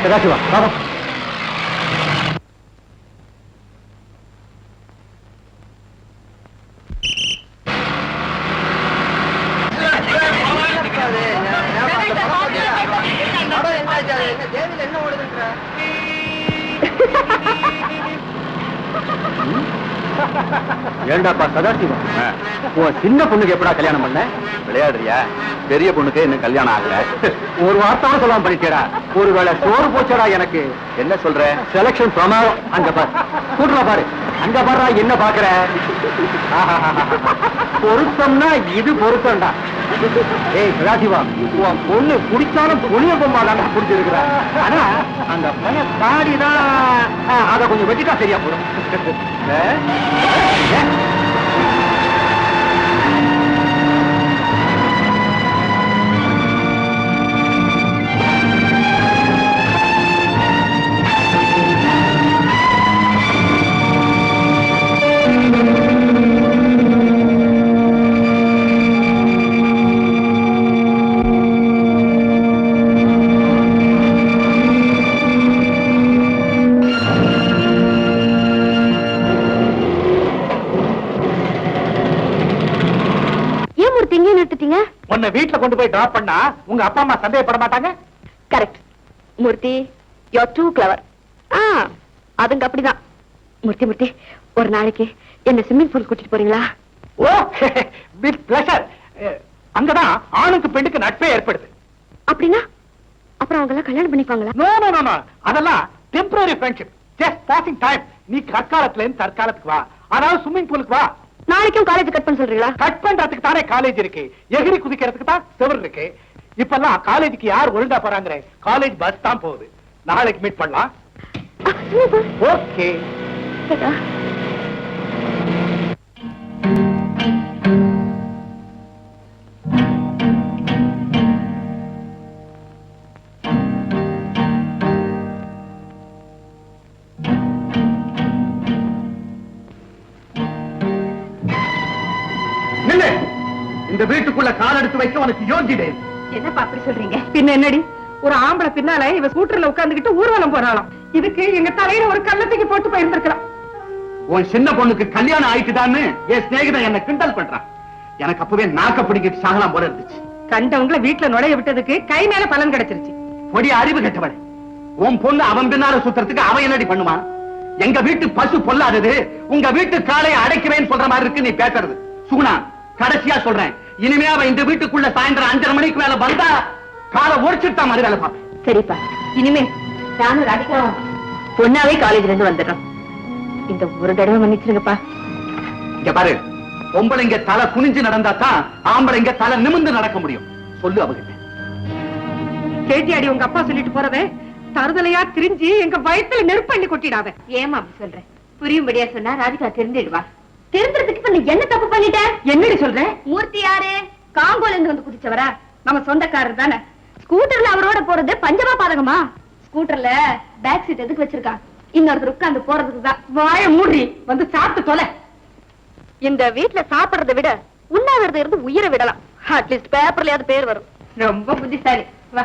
சதாசிவா பாபா. ஏண்டாப்பா சதாசிவா, சின்ன பொண்ணுக்கு எப்படா கல்யாணம் பண்ண? விளையாடுறியா? பெரிய பொண்ணுக்கு இன்னும் கல்யாணம் ஆகல. ஒரு வார்த்தை சொல்லாம பண்ணிட்டேடா. ஒருவேளை சோறு போச்சடா எனக்கு. என்ன சொல்ற? செலக்ஷன் பிரமாதம். அங்க பாரு, கூட்டுறா பாரு, அங்க பாரு என்ன பாக்குற. பொருத்தம்னா இது பொருத்தம்டா. ஏய் சதாசிவா, உன் பொண்ணு குடிச்சாலும் புளிய பொம்மாதாங்க குடிச்சிருக்கிறா. ஆனா அந்த பையன் தாடிதான், அதை கொஞ்சம் வெட்டிட்டா சரியா போடும். உன்னை வீட்டுல கொண்டு போய் டிராப் பண்ணா உங்க அப்பா அம்மா சந்தேகப்பட மாட்டாங்க? Correct Murthy, you are too clever. அதுங்க அப்படிதான். மூர்த்தி, ஒரு நாளைக்கு என்ன ஸ்விம்மிங் பூல் கூட்டிட்டு போறீங்களா? ஓ, வித் பிளஷர். அங்கதான் ஆணுக்கு பெண்ணுக்கு நட்பே ஏற்படுது. அப்படின்னா அப்புறம் அவங்க எல்லாம் கல்யாணம் பண்ணிப்பாங்களா? நோ நோ நோ நோ, அதெல்லாம் temporary friendship, just passing time. நீ கற்காலத்துல இருந்து தற்காலத்துக்கு வா, அதாவது ஸ்விம்மிங் பூலுக்கு வா. நாளைக்கும் காலேஜ் கட் பண்ண சொல்றீங்களா? கட் பண்றதுக்கு தானே காலேஜ் இருக்கு, எகிரி குதிக்கிறதுக்கு தான் செவர் இருக்கு. இப்பெல்லாம் காலேஜுக்கு யார் ஒழுங்கா போறாங்க? காலேஜ் பஸ் தான் போகுது. நாளைக்கு மீட் பண்ணலாம். ஓகே. இந்த வீட்டுக்குள்ள கால் எடுத்து வைக்க உனக்கு யோகியதே. என்னப்பா அப்படி சொல்றீங்க? பின்ன என்னடி, ஒரு ஆம்பளை பின்னால இவ ஸ்கூட்டர்ல உட்கார்ந்துகிட்டு ஊர்வலம் போறாளாம். இதுக்கு எங்க தலையில ஒரு கள்ளத்துக்கு போட்டு போயிருந்திருக்கலாம். உன் சின்ன பொண்ணுக்கு கல்யாணம் ஆயிட்டுதான்னு என் சிநேகிதன் என்ன கிண்டல் பண்றான். எனக்கு அப்பவே நாக்க பிடிக்கிட்டு சாகலாம் போல இருந்துச்சு. கண்டவங்களை வீட்டுல நுழைய விட்டதுக்கு கை மேல பலன் கிடைச்சிருச்சு. பொடி அறிவு கெட்டவன். உன் பொண்ணு அவன் பின்னால சுத்துறதுக்கு அவன் என்னடி பண்ணுவான்? எங்க வீட்டு பசு பொல்லாதது, உங்க வீட்டு காளையை அடைக்கிறேன்னு சொல்ற மாதிரி இருக்கு நீ பேசுறது. சுகுணா, கடைசியா சொல்றேன், இனிமே அவன் இந்த வீட்டுக்குள்ள சாயந்தரம் 5:30 மணிக்கு மேல வந்தா காலை ஒடிச்சுட்டா மாதிரி வேலை பார்ப்பேன். சரிப்பா, இனிமே நானும் ராதிகாவும் பொண்ணாவே காலேஜ்ல இருந்து வந்துடுறோம். இந்த ஒரு தடவை மன்னிச்சிருங்கப்பா. இங்க பாரு, பொம்பளைங்க தலை குனிஞ்சு நடந்தா தான் ஆம்பளைங்க தலை நிமிர்ந்து நடக்க முடியும். சொல்லு அவகிட்ட. கேட்டியாடி உங்க அப்பா சொல்லிட்டு போறதே? தருதலையா திரிஞ்சு எங்க வயத்துல நெருப்பண்ணி கொட்டிடாத. ஏமா அப்படி சொல்றேன்? புரியும்படியா சொன்னா ராதிகா தெரிஞ்சிடுவா. தெரிஞ்சிறதுக்கு நீ என்ன தப்பு பண்ணிட்ட? என்னடி சொல்ற? மூர்த்தி யாரு? காங்கோல இருந்து வந்து குதிச்சவரா? நம்ம சொந்தக்காரர் தானே. ஸ்கூட்டர்ல அவரோட போறது பஞ்சமா பாதகமா? ஸ்கூட்டர்ல பேக் சீட் எதுக்கு வச்சிருக்கான்? இன்னொருத்தர் உட்கார்ந்து போறதுக்கு தான். வாய மூடி வந்து சாப்பிட்டு தொலை. இந்த வீட்டுல சாப்பிடுறதை விட உண்ணாவிரதம் இருந்து உயிரை விடலாம். அட்லீஸ்ட் பேப்பர்லயாவது பேர் வரும். ரொம்ப புத்திசாலி. வா.